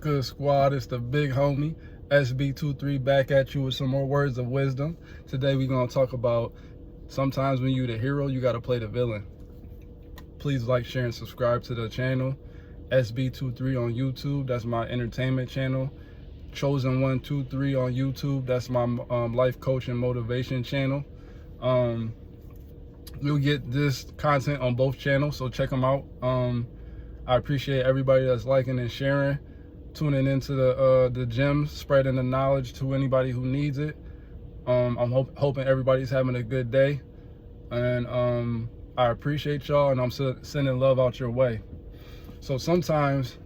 good, squad? It's the big homie, SB23, back at you with some more words of wisdom. Today we're going to talk about sometimes when you're the hero, you got to play the villain. Please like, share, and subscribe to the channel. SB23 on YouTube, that's my entertainment channel. Chosen123 on YouTube, that's my life coach and motivation channel. You'll get this content on both channels, so check them out. I appreciate everybody that's liking and sharing, tuning into the gym, spreading the knowledge to anybody who needs it. I'm hoping everybody's having a good day, and I appreciate y'all, and I'm sending love out your way. So sometimes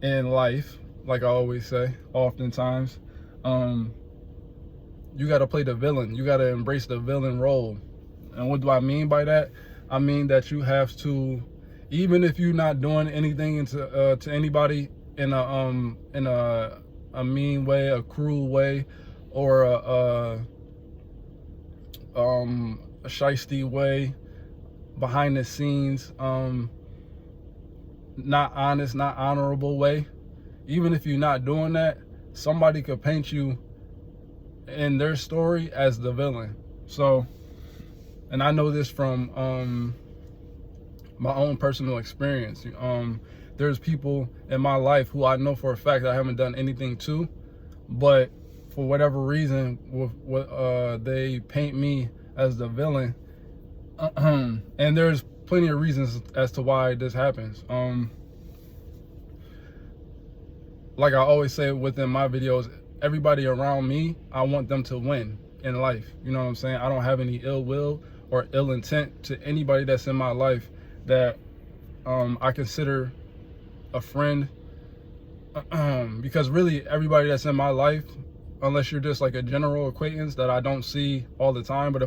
in life, like I always say, oftentimes, you got to play the villain. You got to embrace the villain role. And what do I mean by that? I mean that you have to, even if you're not doing anything to anybody in a mean way, a cruel way, or a shiesty way, behind the scenes, not honest, not honorable way, even if you're not doing that, somebody could paint you in their story as the villain. So, and I know this from my own personal experience. There's people in my life who I know for a fact I haven't done anything to, but for whatever reason, they paint me as the villain. And there's plenty of reasons as to why this happens. Like I always say within my videos, everybody around me, I want them to win in life. You know what I'm saying? I don't have any ill will or ill intent to anybody that's in my life that I consider a friend. Because really everybody that's in my life, unless you're just like a general acquaintance that I don't see all the time, but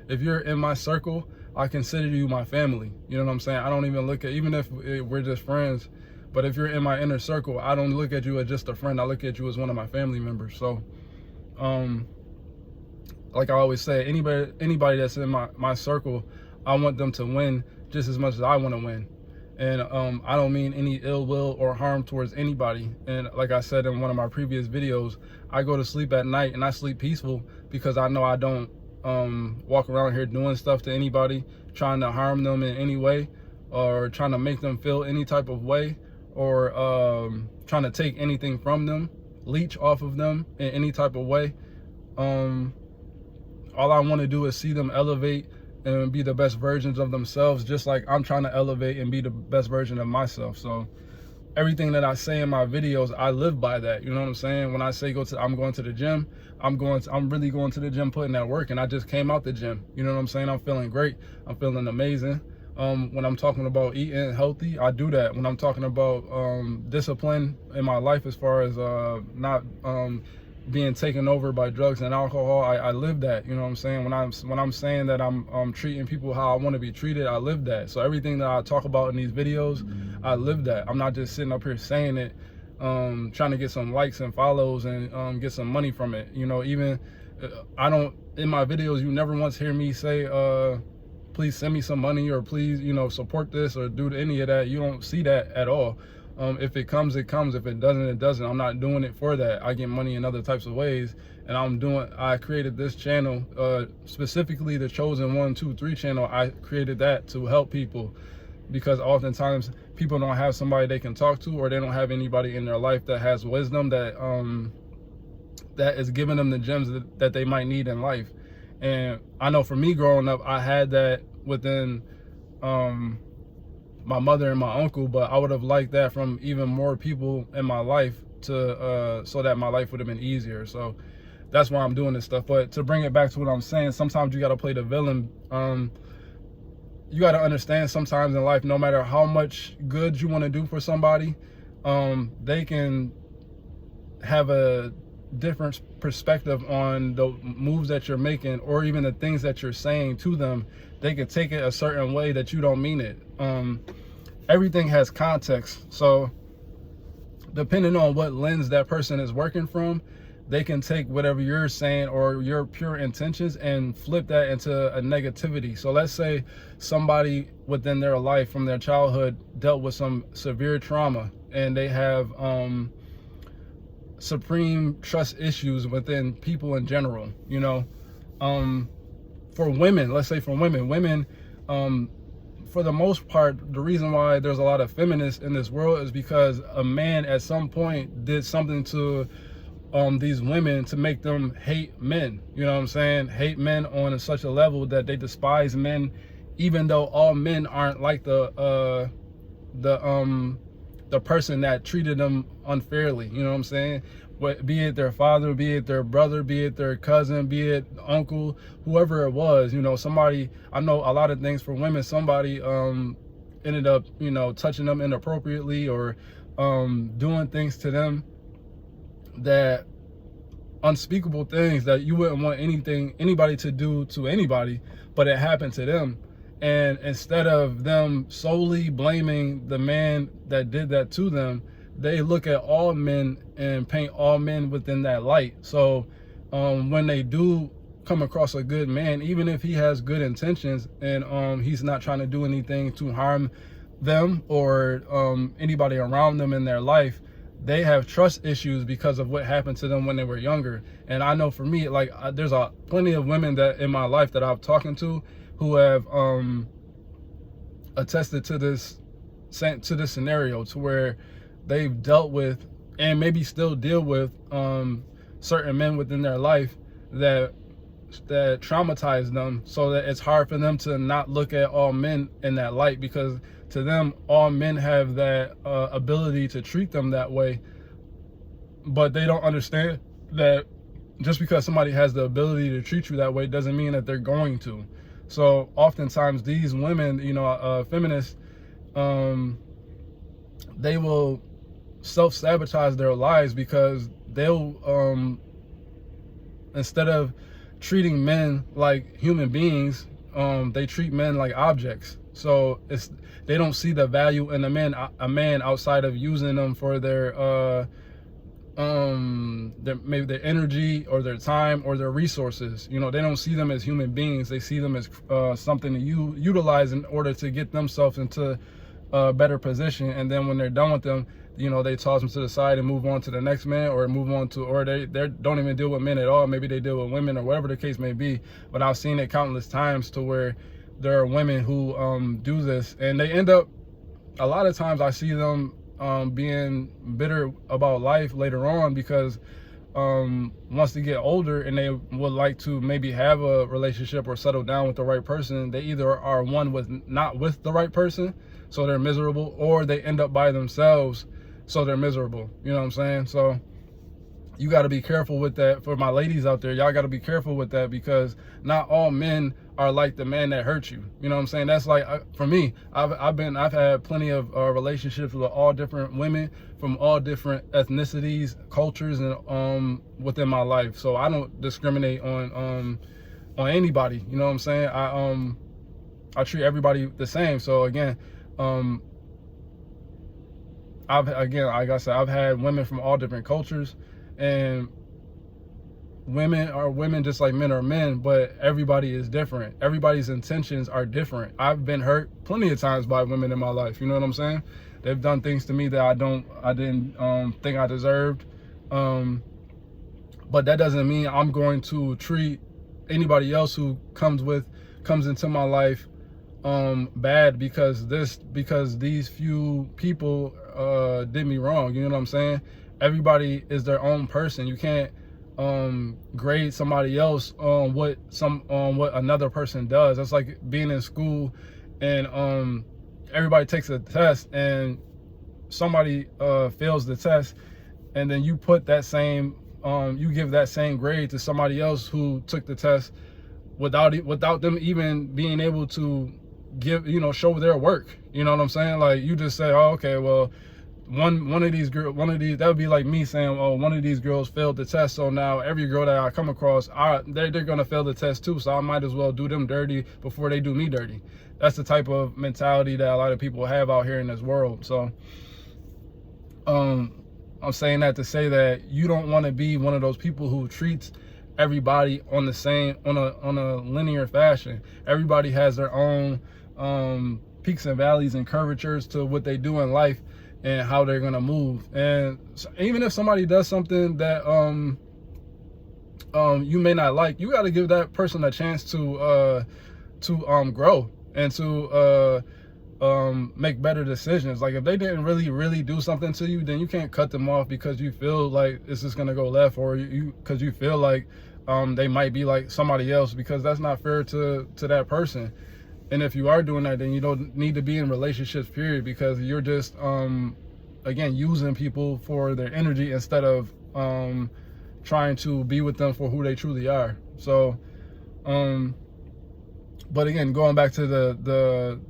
if you're in my circle, I consider you my family. You know what I'm saying? I don't even look at, even if we're just friends, but if you're in my inner circle, I don't look at you as just a friend. I look at you as one of my family members. So like I always say, anybody that's in my circle, I want them to win just as much as I want to win. And I don't mean any ill will or harm towards anybody. And like I said in one of my previous videos, I go to sleep at night and I sleep peaceful because I know I don't walk around here doing stuff to anybody, trying to harm them in any way, or trying to make them feel any type of way, or trying to take anything from them, leech off of them in any type of way. All I want to do is see them elevate and be the best versions of themselves, just like I'm trying to elevate and be the best version of myself. So everything that I say in my videos, I live by that. You know what I'm saying? When I say I'm going to the gym, I'm really going to the gym, putting that work. And I just came out the gym. You know what I'm saying? I'm feeling great. I'm feeling amazing. When I'm talking about eating healthy, I do that. When I'm talking about discipline in my life, as far as not being taken over by drugs and alcohol, I live that. You know what I'm saying? When I'm saying that I'm treating people how I want to be treated, I live that. So everything that I talk about in these videos, I live that. I'm not just sitting up here saying it, trying to get some likes and follows and get some money from it. You know, even in my videos, you never once hear me say, please send me some money, or please, you know, support this, or do any of that. You don't see that at all. If it comes, it comes. If it doesn't, it doesn't. I'm not doing it for that. I get money in other types of ways, and I created this channel, specifically the Chosen123 channel. I created that to help people, because oftentimes people don't have somebody they can talk to, or they don't have anybody in their life that has wisdom that is giving them the gems that they might need in life. And I know for me growing up, I had that within my mother and my uncle, but I would have liked that from even more people in my life so that my life would have been easier. So that's why I'm doing this stuff. But to bring it back to what I'm saying, sometimes you got to play the villain. You got to understand, sometimes in life, no matter how much good you want to do for somebody, they can have a different perspective on the moves that you're making, or even the things that you're saying to them. They could take it a certain way that you don't mean it. Everything has context. So depending on what lens that person is working from, they can take whatever you're saying or your pure intentions and flip that into a negativity. So let's say somebody within their life from their childhood dealt with some severe trauma, and they have supreme trust issues within people in general, you know. For women, let's say for women, for the most part, the reason why there's a lot of feminists in this world is because a man at some point did something to these women to make them hate men. You know what I'm saying? Hate men on such a level that they despise men, even though all men aren't like the person that treated them unfairly. You know what I'm saying? Be it their father, be it their brother, be it their cousin, be it uncle, whoever it was, you know, somebody, I know a lot of things for women, somebody ended up, you know, touching them inappropriately or doing things to them, that unspeakable things that you wouldn't want anybody to do to anybody, but it happened to them. And instead of them solely blaming the man that did that to them, they look at all men and paint all men within that light. So when they do come across a good man, even if he has good intentions and he's not trying to do anything to harm them or anybody around them in their life, they have trust issues because of what happened to them when they were younger. And I know for me, like there's plenty of women that in my life that I've talked to who have attested to this scenario, to where they've dealt with and maybe still deal with certain men within their life that traumatize them, so that it's hard for them to not look at all men in that light, because to them all men have that ability to treat them that way. But they don't understand that just because somebody has the ability to treat you that way doesn't mean that they're going to. So oftentimes these women, you know, feminists, they will self-sabotage their lives because they'll instead of treating men like human beings, they treat men like objects. So they don't see the value in a man outside of using them for their maybe their energy or their time or their resources. You know, they don't see them as human beings. They see them as something to utilize in order to get themselves into a better position. And then when they're done with them, you know, they toss them to the side and move on to the next man, or they don't even deal with men at all. Maybe they deal with women or whatever the case may be. But I've seen it countless times to where there are women who do this, and they end up, a lot of times I see them being bitter about life later on, because once they get older and they would like to maybe have a relationship or settle down with the right person, they either are not with the right person, so they're miserable, or they end up by themselves, so they're miserable. You know what I'm saying? So you got to be careful with that. For my ladies out there, y'all got to be careful with that, because not all men are like the man that hurt you. You know what I'm saying? That's like, for me, I've had plenty of relationships with all different women from all different ethnicities, cultures, and within my life. So I don't discriminate on anybody. You know what I'm saying? I treat everybody the same. So again, like I said, I've had women from all different cultures, and women are women just like men are men, but everybody is different. Everybody's intentions are different. I've been hurt plenty of times by women in my life. You know what I'm saying? They've done things to me that I didn't think I deserved. But that doesn't mean I'm going to treat anybody else who comes into my life bad because these few people did me wrong. You know what I'm saying? Everybody is their own person. You can't grade somebody else on what another person does. That's like being in school and everybody takes a test and somebody fails the test, and then you put that same you give that same grade to somebody else who took the test without them even being able to show their work. You know what I'm saying? Like, you just say, oh, okay, well, one of these, that would be like me saying, oh, one of these girls failed the test, so now every girl that I come across, they're gonna fail the test too, so I might as well do them dirty before they do me dirty. That's the type of mentality that a lot of people have out here in this world. So I'm saying that to say that you don't want to be one of those people who treats everybody on the same, on a linear fashion. Everybody has their own peaks and valleys and curvatures to what they do in life. and how they're gonna move. And even if somebody does something that you may not like, you got to give that person a chance to grow and to make better decisions. Like if they didn't really do something to you, then you can't cut them off because you feel like it's just gonna go left, or because you feel like they might be like somebody else, because that's not fair to that person. And if you are doing that, then you don't need to be in relationships, period, because you're just again using people for their energy instead of trying to be with them for who they truly are. So but again, going back to the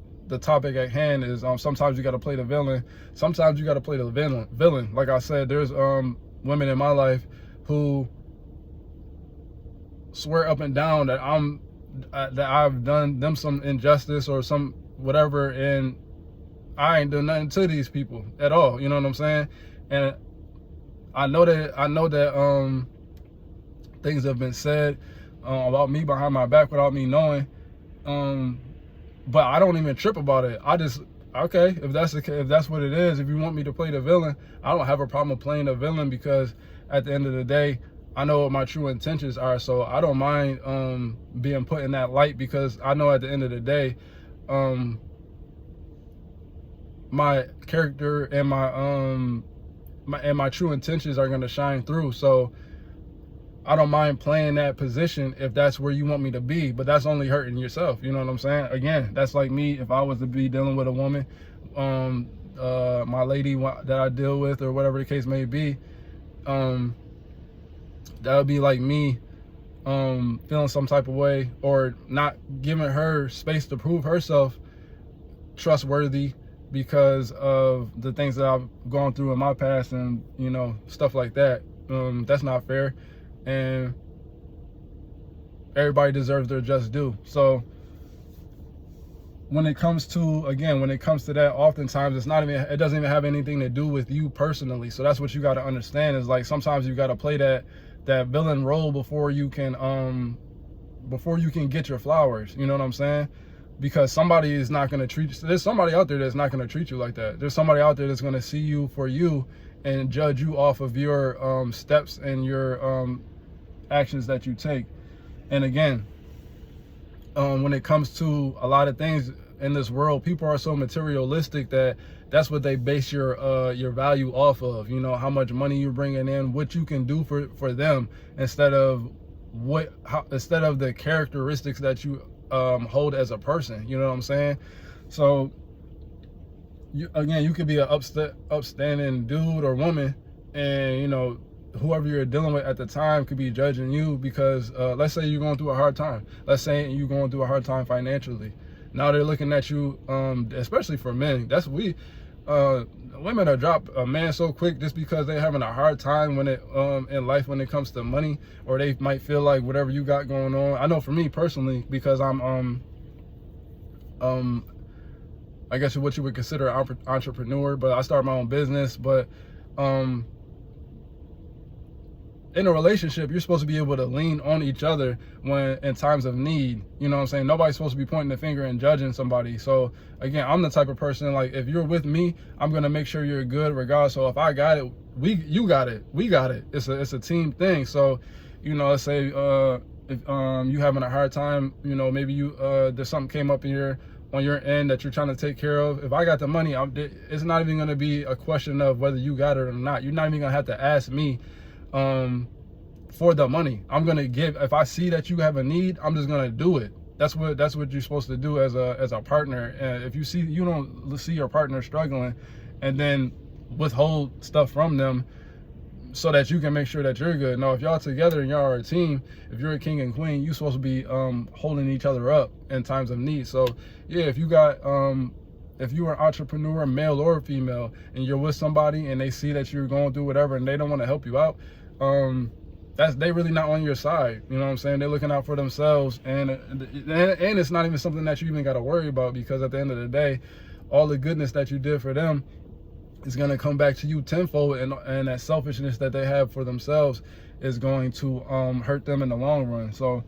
topic at hand is sometimes you got to play the villain, sometimes you got to play the villain. Like I said, there's women in my life who swear up and down that I've done them some injustice or some whatever, and I ain't doing nothing to these people at all. You know what I'm saying? And I know that things have been said about me behind my back without me knowing, but I don't even trip about it. I just, okay, if that's what it is, if you want me to play the villain, I don't have a problem playing the villain, because at the end of the day, I know what my true intentions are. So I don't mind being put in that light, because I know at the end of the day, my character and my true intentions are going to shine through. So I don't mind playing that position if that's where you want me to be, but that's only hurting yourself. You know what I'm saying? Again, that's like me if I was to be dealing with a woman, my lady that I deal with, or whatever the case may be, that would be like me feeling some type of way, or not giving her space to prove herself trustworthy because of the things that I've gone through in my past, and you know, stuff like that. That's not fair, and everybody deserves their just due. So when it comes to that, oftentimes it doesn't even have anything to do with you personally. So that's what you got to understand, is like sometimes you got to play that villain role before you can get your flowers. You know what I'm saying? Because somebody is not going to there's somebody out there that's not going to treat you like that. There's somebody out there that's going to see you for you and judge you off of your steps and your actions that you take. And again, when it comes to a lot of things in this world, people are so materialistic that that's what they base your value off of. You know, how much money you're bringing in, what you can do for them, instead of the characteristics that you hold as a person. You know what I'm saying? So you could be an upstanding dude or woman, and you know, whoever you're dealing with at the time could be judging you because let's say you're going through a hard time. Let's say you're going through a hard time financially. Now they're looking at you, especially for men. Women are drop a man so quick just because they're having a hard time in life when it comes to money, or they might feel like whatever you got going on. I know for me personally, because I'm I guess what you would consider an entrepreneur, but I started my own business. But in a relationship, you're supposed to be able to lean on each other when in times of need. You know what I'm saying? Nobody's supposed to be pointing the finger and judging somebody. So again, I'm the type of person, like, if you're with me, I'm gonna make sure you're good regardless. So if I got it, you got it, we got it. It's a team thing. So, you know, let's say if you having a hard time, you know, maybe there's something came up on your end that you're trying to take care of. If I got the money, it's not even gonna be a question of whether you got it or not. You're not even gonna have to ask me for the money. I'm gonna give. If I see that you have a need, I'm just gonna do it. That's what you're supposed to do as a partner. And if you don't see your partner struggling, and then withhold stuff from them so that you can make sure that you're good. No, if y'all together and y'all are a team, if you're a king and queen, you're supposed to be holding each other up in times of need. So yeah, if you got if you're an entrepreneur, male or female, and you're with somebody and they see that you're going through whatever and they don't want to help you out, they really not on your side. You know what I'm saying? They're looking out for themselves, and it's not even something that you even got to worry about, because at the end of the day, all the goodness that you did for them is going to come back to you tenfold, and that selfishness that they have for themselves is going to hurt them in the long run. So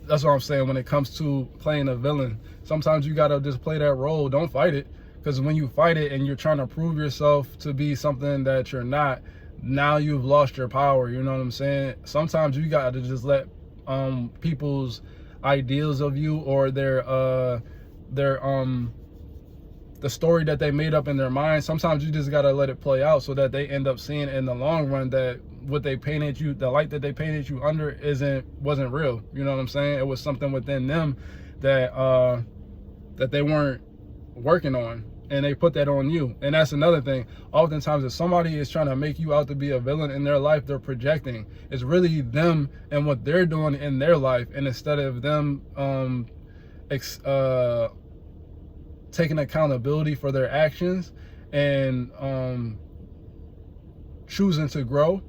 that's what I'm saying when it comes to playing a villain. Sometimes you got to just play that role. Don't fight it. Because when you fight it and you're trying to prove yourself to be something that you're not, now you've lost your power. You know what I'm saying? Sometimes you got to just let people's ideals of you, or their the story that they made up in their mind, sometimes you just got to let it play out, so that they end up seeing in the long run that what they painted you, the light that they painted you under, wasn't real. You know what I'm saying? It was something within them that that they weren't working on, and they put that on you. And that's another thing. Oftentimes, if somebody is trying to make you out to be a villain in their life, they're projecting. It's really them and what they're doing in their life, and instead of them taking accountability for their actions and choosing to grow,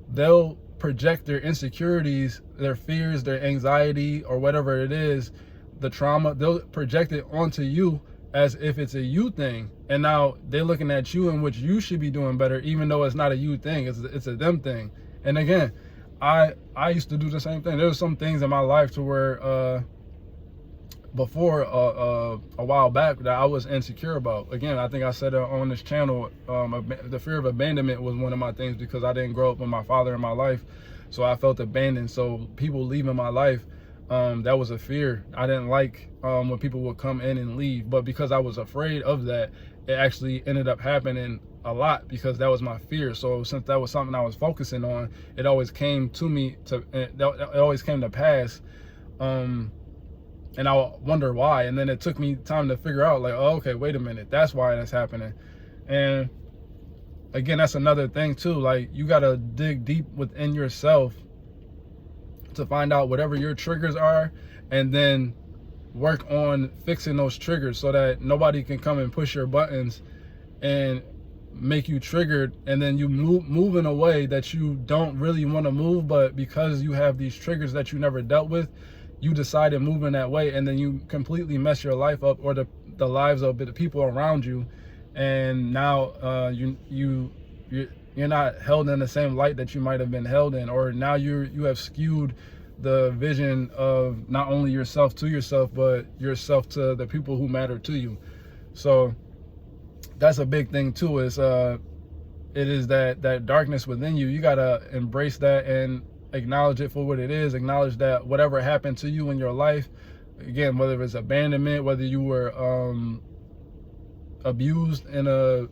they'll project their insecurities, their fears, their anxiety, or whatever it is, the trauma, they'll project it onto you as if it's a you thing. And now they're looking at you in which you should be doing better, even though it's not a you thing, it's a them thing. And again, I used to do the same thing. There were some things in my life to where before a while back that I was insecure about. Again, I think I said on this channel, the fear of abandonment was one of my things, because I didn't grow up with my father in my life, so I felt abandoned. So people leaving my life, that was a fear. I didn't like when people would come in and leave, but because I was afraid of that, it actually ended up happening a lot, because that was my fear. So since that was something I was focusing on, it always came to me it always came to pass. And I wonder why. And then it took me time to figure out, like, oh, okay, wait a minute, that's why that's happening. And again, that's another thing too. Like, you got to dig deep within yourself to find out whatever your triggers are, and then work on fixing those triggers, so that nobody can come and push your buttons and make you triggered, and then you move in a way that you don't really want to move, but because you have these triggers that you never dealt with, you decide to move in that way, and then you completely mess your life up, or the lives of the people around you. And now you're not held in the same light that you might have been held in, or now you have skewed the vision of not only yourself to yourself, but yourself to the people who matter to you. So that's a big thing too, is it is that darkness within you. You gotta embrace that and acknowledge it for what it is. Acknowledge that whatever happened to you in your life, again, whether it's abandonment, whether you were abused in a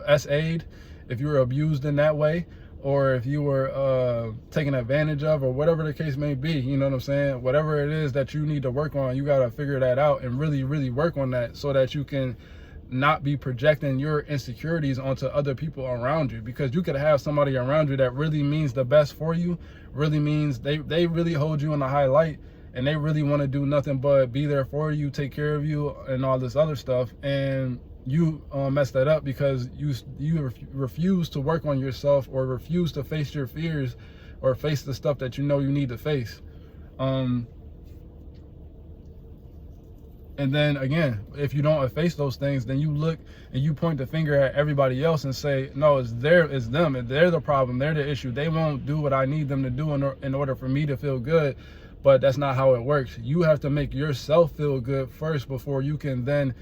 S-aid, if you were abused in that way, or if you were taken advantage of, or whatever the case may be, you know what I'm saying? Whatever it is that you need to work on, you got to figure that out and really, really work on that, so that you can not be projecting your insecurities onto other people around you. Because you could have somebody around you that really means the best for you, really means they really hold you in a high light, and they really want to do nothing but be there for you, take care of you, and all this other stuff. And you mess that up because you refuse to work on yourself, or refuse to face your fears, or face the stuff that you know you need to face. And then again, if you don't face those things, then you look and you point the finger at everybody else and say, no, it's them, and they're the problem, they're the issue. They won't do what I need them to do in order for me to feel good. But that's not how it works. You have to make yourself feel good first, before you can then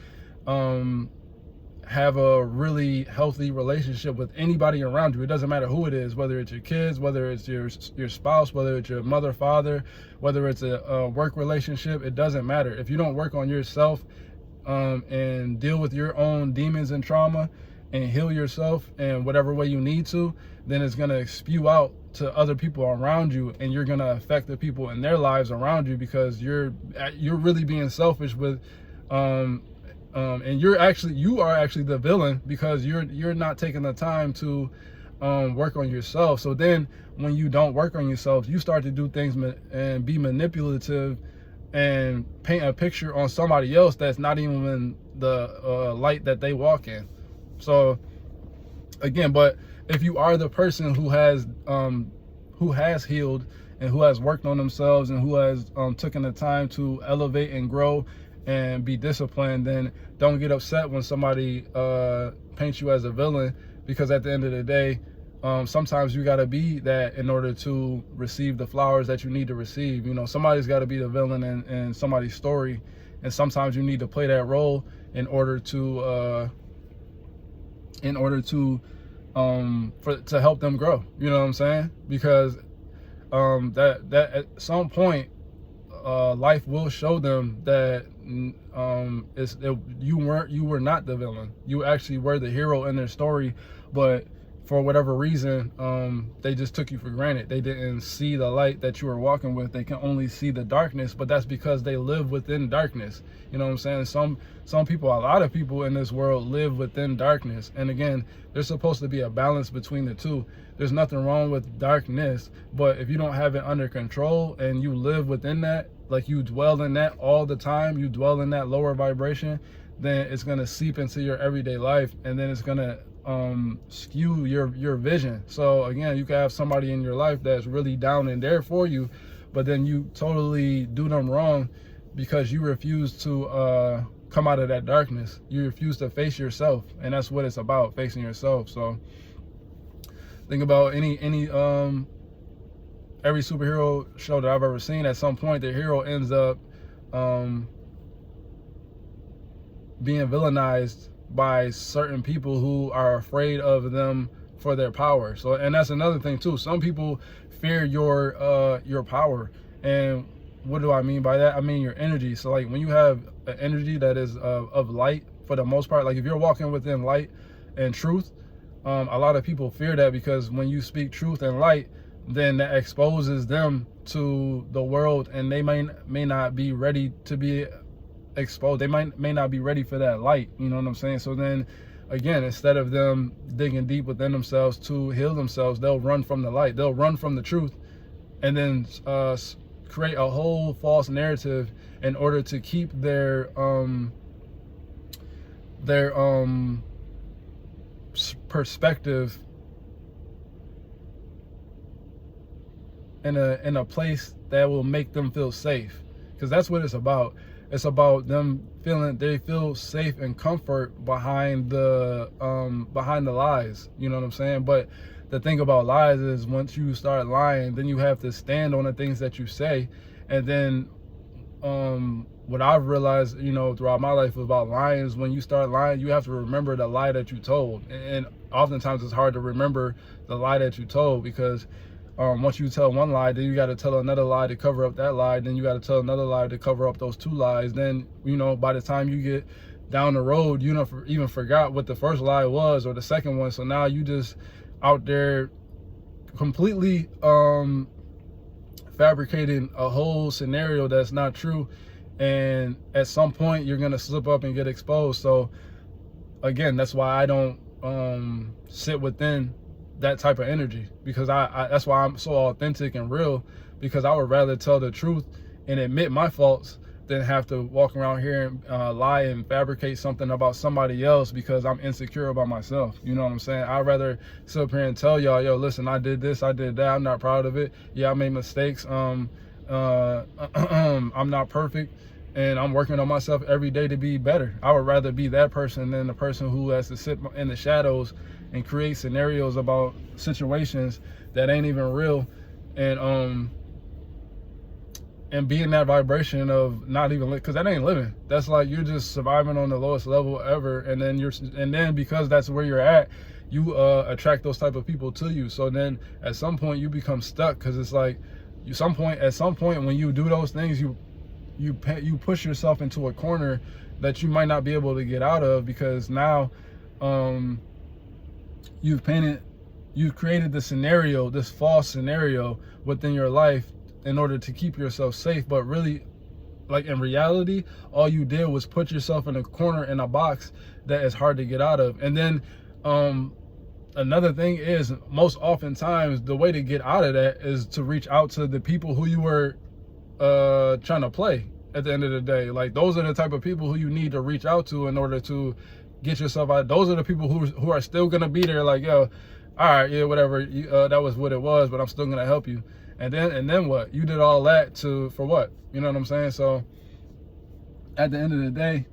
have a really healthy relationship with anybody around you. It doesn't matter who it is, whether it's your kids, whether it's your spouse, whether it's your mother, father, whether it's a work relationship. It doesn't matter. If you don't work on yourself and deal with your own demons and trauma, and heal yourself in whatever way you need to, then it's going to spew out to other people around you, and you're going to affect the people in their lives around you, because you're really being selfish with and you are actually the villain, because you're not taking the time to work on yourself. So then when you don't work on yourself, you start to do things and be manipulative and paint a picture on somebody else that's not even in the light that they walk in. So again, but if you are the person who has healed and who has worked on themselves and who has taken the time to elevate and grow and be disciplined, then don't get upset when somebody paints you as a villain, because at the end of the day, sometimes you got to be that in order to receive the flowers that you need to receive. You know, somebody's got to be the villain in somebody's story, and sometimes you need to play that role in order to to help them grow. You know what I'm saying? Because that at some point life will show them that you were not the villain. You actually were the hero in their story, but for whatever reason, they just took you for granted. They didn't see the light that you were walking with. They can only see the darkness, but that's because they live within darkness. You know what I'm saying? Some people, a lot of people in this world live within darkness. And again, there's supposed to be a balance between the two. There's nothing wrong with darkness, but if you don't have it under control and you live within that, like you dwell in that all the time, you dwell in that lower vibration, then it's going to seep into your everyday life, and then it's going to skew your vision. So again, you can have somebody in your life that's really down and there for you, but then you totally do them wrong because you refuse to come out of that darkness. You refuse to face yourself, and that's what it's about, facing yourself. So think about any every superhero show that I've ever seen. At some point, the hero ends up being villainized by certain people who are afraid of them for their power. So, and that's another thing too. Some people fear your power. And what do I mean by that? I mean your energy. So like when you have an energy that is of light, for the most part, like if you're walking within light and truth, a lot of people fear that, because when you speak truth and light, then that exposes them to the world, and they may not be ready to be exposed. They may not be ready for that light. You know what I'm saying? So then again, instead of them digging deep within themselves to heal themselves, they'll run from the light. They'll run from the truth, and then create a whole false narrative in order to keep their perspective in a place that will make them feel safe, because that's what it's about. It's about them they feel safe and comfort behind the lies. You know what I'm saying? But the thing about lies is once you start lying, then you have to stand on the things that you say. And then what I've realized, you know, throughout my life about lying is when you start lying, you have to remember the lie that you told. And oftentimes it's hard to remember the lie that you told, because once you tell one lie, then you got to tell another lie to cover up that lie. Then you got to tell another lie to cover up those two lies. Then, you know, by the time you get down the road, you don't even forgot what the first lie was or the second one. So now you just out there completely fabricating a whole scenario that's not true. And at some point you're going to slip up and get exposed. So again, that's why I don't sit within that type of energy, because I that's why I'm so authentic and real, because I would rather tell the truth and admit my faults than have to walk around here and lie and fabricate something about somebody else because I'm insecure about myself. You know what I'm saying? I'd rather sit up here and tell y'all, yo, listen, I did this, I did that, I'm not proud of it. Yeah, I made mistakes. I'm not perfect, and I'm working on myself every day to be better. I would rather be that person than the person who has to sit in the shadows and create scenarios about situations that ain't even real, and be in that vibration of not even, because that ain't living. That's like you're just surviving on the lowest level ever, and then because that's where you're at, you attract those type of people to you. So then at some point you become stuck, because it's like at some point when you do those things, you push yourself into a corner that you might not be able to get out of, because now you've created the scenario, this false scenario within your life in order to keep yourself safe. But really, like in reality, all you did was put yourself in a corner, in a box that is hard to get out of. And then another thing is, most oftentimes the way to get out of that is to reach out to the people who you were trying to play at the end of the day. Like, those are the type of people who you need to reach out to in order to get yourself out. Those are the people who are still gonna be there, like, yo, all right, yeah, whatever, that was what it was, but I'm still gonna help you. And then what? You did all that for what? You know what I'm saying? So at the end of the day,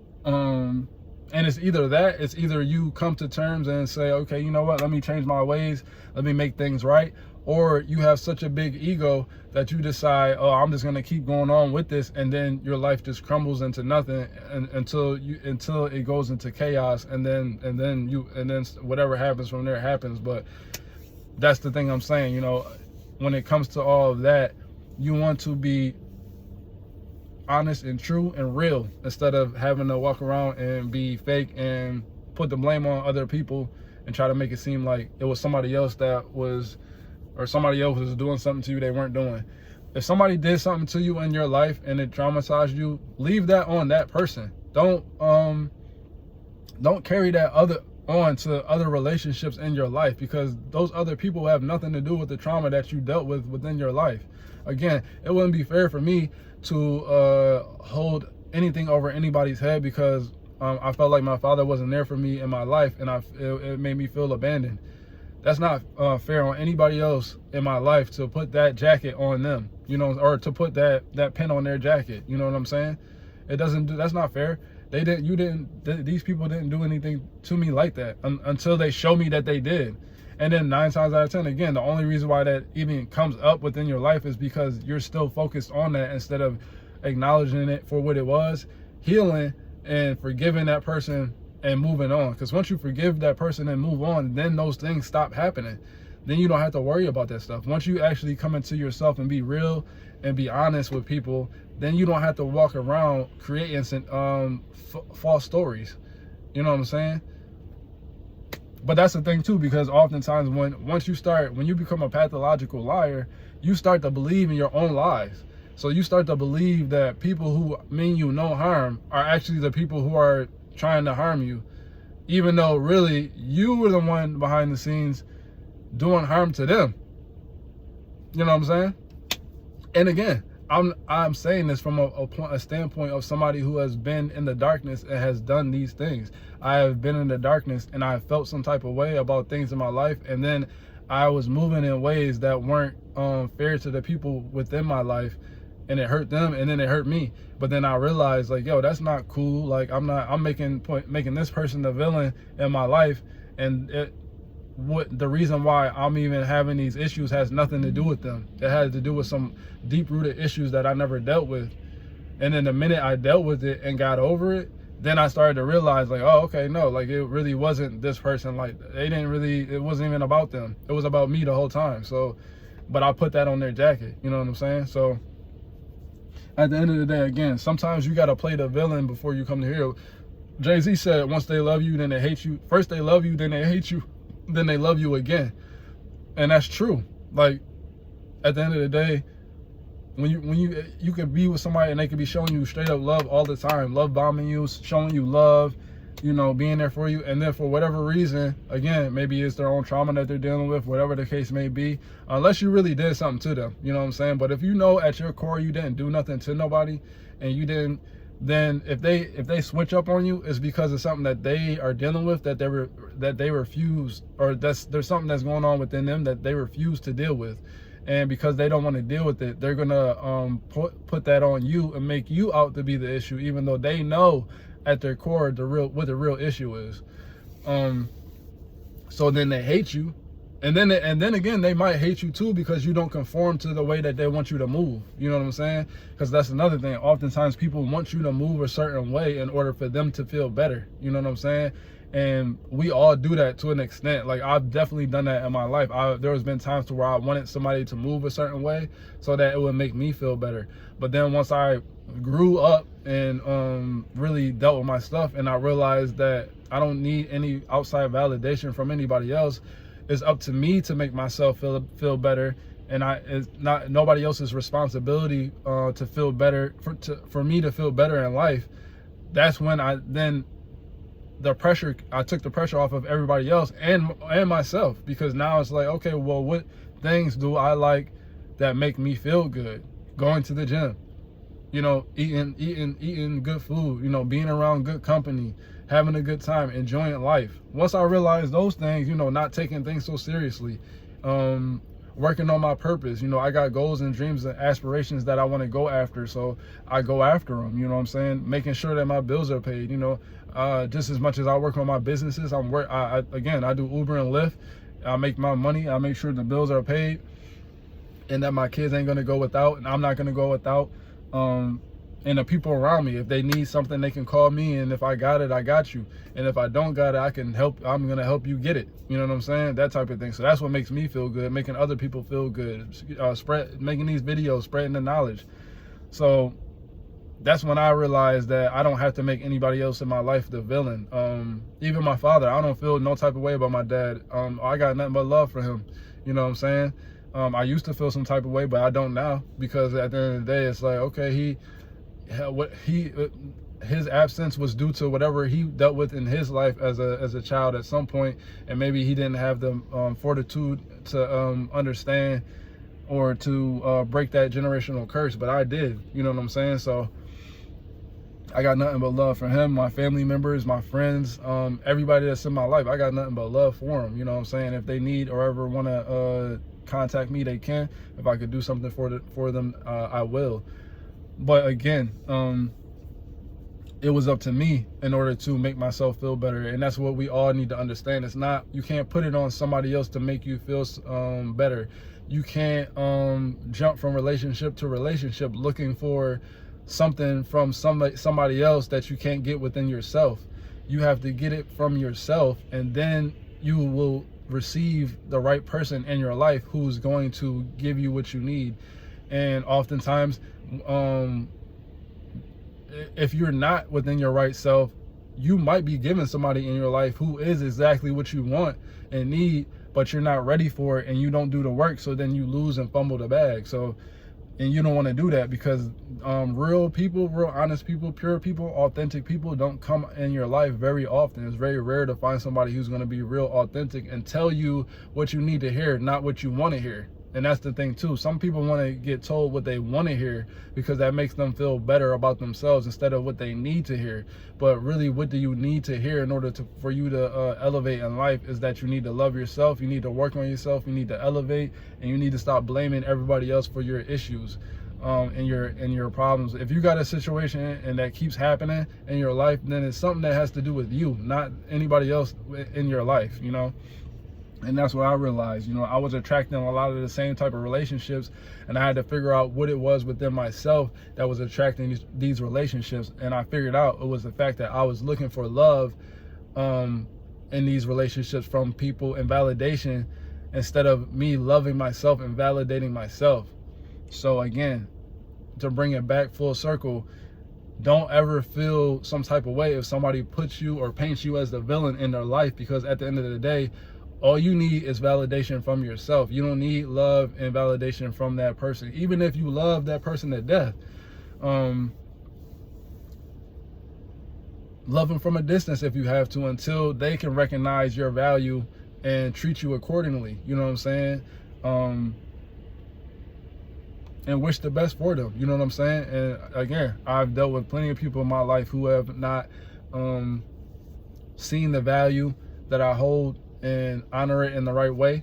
And it's either that, it's either you come to terms and say, okay, you know what, let me change my ways, let me make things right, or you have such a big ego that you decide, oh, I'm just gonna keep going on with this, and then your life just crumbles into nothing until it goes into chaos, and then whatever happens from there happens. But that's the thing I'm saying, you know, when it comes to all of that, you want to be honest and true and real instead of having to walk around and be fake and put the blame on other people and try to make it seem like it was somebody else that was, or somebody else was doing something to you they weren't doing. If somebody did something to you in your life and it traumatized you, leave that on that person. Don't carry that on to other relationships in your life, because those other people have nothing to do with the trauma that you dealt with within your life. Again, it wouldn't be fair for me to hold anything over anybody's head, because I felt like my father wasn't there for me in my life, and it made me feel abandoned. That's not fair on anybody else in my life to put that jacket on them, you know, or to put that pin on their jacket. You know what I'm saying? That's not fair. These people didn't do anything to me like that until they show me that they did. And then 9 times out of 10, again, the only reason why that even comes up within your life is because you're still focused on that instead of acknowledging it for what it was, healing and forgiving that person and moving on. Because once you forgive that person and move on, then those things stop happening. Then you don't have to worry about that stuff. Once you actually come into yourself and be real and be honest with people, then you don't have to walk around creating false stories. You know what I'm saying? But that's the thing too, because oftentimes when you become a pathological liar, you start to believe in your own lies. So you start to believe that people who mean you no harm are actually the people who are trying to harm you, even though really you were the one behind the scenes doing harm to them. You know what I'm saying? And again, I'm saying this from a standpoint of somebody who has been in the darkness and has done these things. I have been in the darkness and I felt some type of way about things in my life, and then I was moving in ways that weren't fair to the people within my life, and it hurt them, and then it hurt me. But then I realized, like, yo, that's not cool. Like, I'm making this person the villain in my life, and the reason why I'm even having these issues has nothing to do with them. It had to do with some deep-rooted issues that I never dealt with. And then the minute I dealt with it and got over it, then I started to realize, like, oh, okay, no, like, it really wasn't this person. Like, it wasn't even about them. It was about me the whole time. So, but I put that on their jacket. You know what I'm saying? So at the end of the day, again, sometimes you got to play the villain before you come to hero. Jay-Z said, once they love you, then they hate you. First they love you, then they hate you, then they love you again. And that's true. Like, at the end of the day, when you could be with somebody and they could be showing you straight up love all the time, love bombing you, showing you love, you know, being there for you, and then for whatever reason, again, maybe it's their own trauma that they're dealing with, whatever the case may be, unless you really did something to them, you know what I'm saying? But if you know at your core you didn't do nothing to nobody, and you didn't, then if they switch up on you, it's because of something that they are dealing with, that they refuse, or there's something that's going on within them that they refuse to deal with. And because they don't want to deal with it, they're gonna put that on you and make you out to be the issue, even though they know at their core what the real issue is. So then they hate you, and then again they might hate you too because you don't conform to the way that they want you to move. You know what I'm saying? Because that's another thing. Oftentimes people want you to move a certain way in order for them to feel better. You know what I'm saying? And we all do that to an extent. Like, I've definitely done that in my life. There has been times to where I wanted somebody to move a certain way so that it would make me feel better. But then once I grew up and really dealt with my stuff, and I realized that I don't need any outside validation from anybody else. It's up to me to make myself feel better, and it's not nobody else's responsibility to feel better, for me to feel better in life. That's when I took the pressure off of everybody else and myself, because now it's like, okay, well, what things do I like that make me feel good? Going to the gym, you know, eating good food, you know, being around good company, having a good time, enjoying life. Once I realized those things, you know, not taking things so seriously, working on my purpose. You know, I got goals and dreams and aspirations that I want to go after, so I go after them. You know what I'm saying? Making sure that my bills are paid. You know, Just as much as I work on my businesses, again, I do Uber and Lyft. I make my money. I make sure the bills are paid, and that my kids ain't gonna go without, and I'm not gonna go without. And the people around me, if they need something, they can call me, and if I got it, I got you. And if I don't got it, I can help. I'm gonna help you get it. You know what I'm saying? That type of thing. So that's what makes me feel good, making other people feel good, making these videos, spreading the knowledge. So that's when I realized that I don't have to make anybody else in my life the villain. Even my father, I don't feel no type of way about my dad. I got nothing but love for him. You know what I'm saying? I used to feel some type of way, but I don't now, because at the end of the day, it's like, okay, his absence was due to whatever he dealt with in his life as a child at some point, and maybe he didn't have the fortitude to understand or to break that generational curse, but I did. You know what I'm saying? So I got nothing but love for him, my family members, my friends, everybody that's in my life. I got nothing but love for them. You know what I'm saying? If they need or ever want to contact me, they can. If I could do something for them, I will. But again, it was up to me in order to make myself feel better. And that's what we all need to understand. It's not, you can't put it on somebody else to make you feel better. You can't jump from relationship to relationship looking for something from somebody else that you can't get within yourself. You have to get it from yourself, and then you will receive the right person in your life who's going to give you what you need. And oftentimes, if you're not within your right self, you might be given somebody in your life who is exactly what you want and need, but you're not ready for it, and you don't do the work, so then you lose and fumble the bag. So, and you don't want to do that, because real people, real honest people, pure people, authentic people don't come in your life very often. It's very rare to find somebody who's going to be real authentic and tell you what you need to hear, not what you want to hear. And that's the thing too. Some people want to get told what they want to hear because that makes them feel better about themselves instead of what they need to hear. But really, what do you need to hear in order for you to elevate in life is that you need to love yourself, you need to work on yourself, you need to elevate, and you need to stop blaming everybody else for your issues and your problems. If you got a situation and that keeps happening in your life, then it's something that has to do with you, not anybody else in your life, you know? And that's what I realized. You know, I was attracting a lot of the same type of relationships, and I had to figure out what it was within myself that was attracting these relationships. And I figured out it was the fact that I was looking for love in these relationships from people and validation, instead of me loving myself and validating myself. So again, to bring it back full circle, don't ever feel some type of way if somebody puts you or paints you as the villain in their life, because at the end of the day, all you need is validation from yourself. You don't need love and validation from that person. Even if you love that person to death, love them from a distance if you have to, until they can recognize your value and treat you accordingly. You know what I'm saying? And wish the best for them. You know what I'm saying? And again, I've dealt with plenty of people in my life who have not seen the value that I hold and honor it in the right way.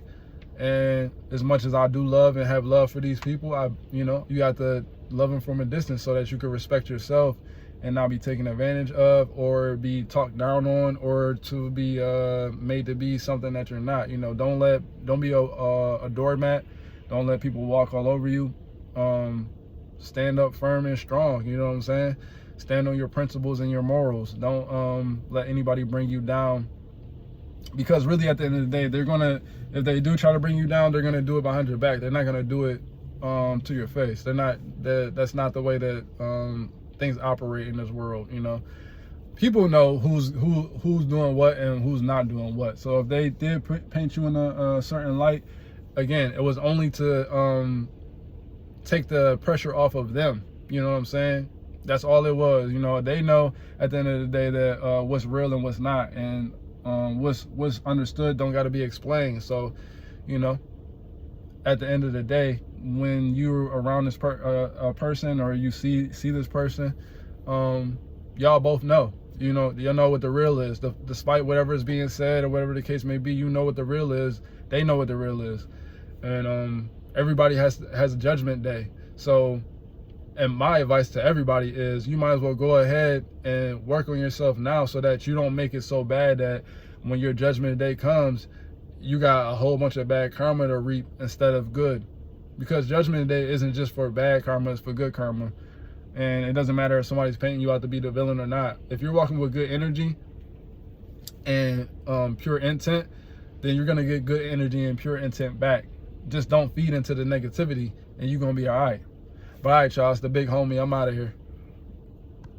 And as much as I do love and have love for these people, you got to love them from a distance so that you can respect yourself and not be taken advantage of or be talked down on or to be made to be something that you're not. You know, don't be a doormat. Don't let people walk all over you. Stand up firm and strong. You know what I'm saying? Stand on your principles and your morals. Don't let anybody bring you down. Because really, at the end of the day, if they do try to bring you down, they're gonna do it behind your back. They're not gonna do it to your face. That's not the way that things operate in this world. You know, people know who's doing what and who's not doing what. So if they did paint you in a certain light, again, it was only to take the pressure off of them. You know what I'm saying? That's all it was. You know, they know at the end of the day that what's real and what's not, and what's understood don't got to be explained. So, you know, at the end of the day, when you're around this person or you see this person, y'all both know. You know what the real is. Despite whatever is being said or whatever the case may be, you know what the real is. They know what the real is, and everybody has a judgment day. So And my advice to everybody is you might as well go ahead and work on yourself now so that you don't make it so bad that when your judgment day comes, you got a whole bunch of bad karma to reap instead of good. Because judgment day isn't just for bad karma, it's for good karma. And it doesn't matter if somebody's painting you out to be the villain or not. If you're walking with good energy and pure intent, then you're gonna get good energy and pure intent back. Just don't feed into the negativity and you're gonna be all right. But all right, y'all, it's the big homie. I'm out of here.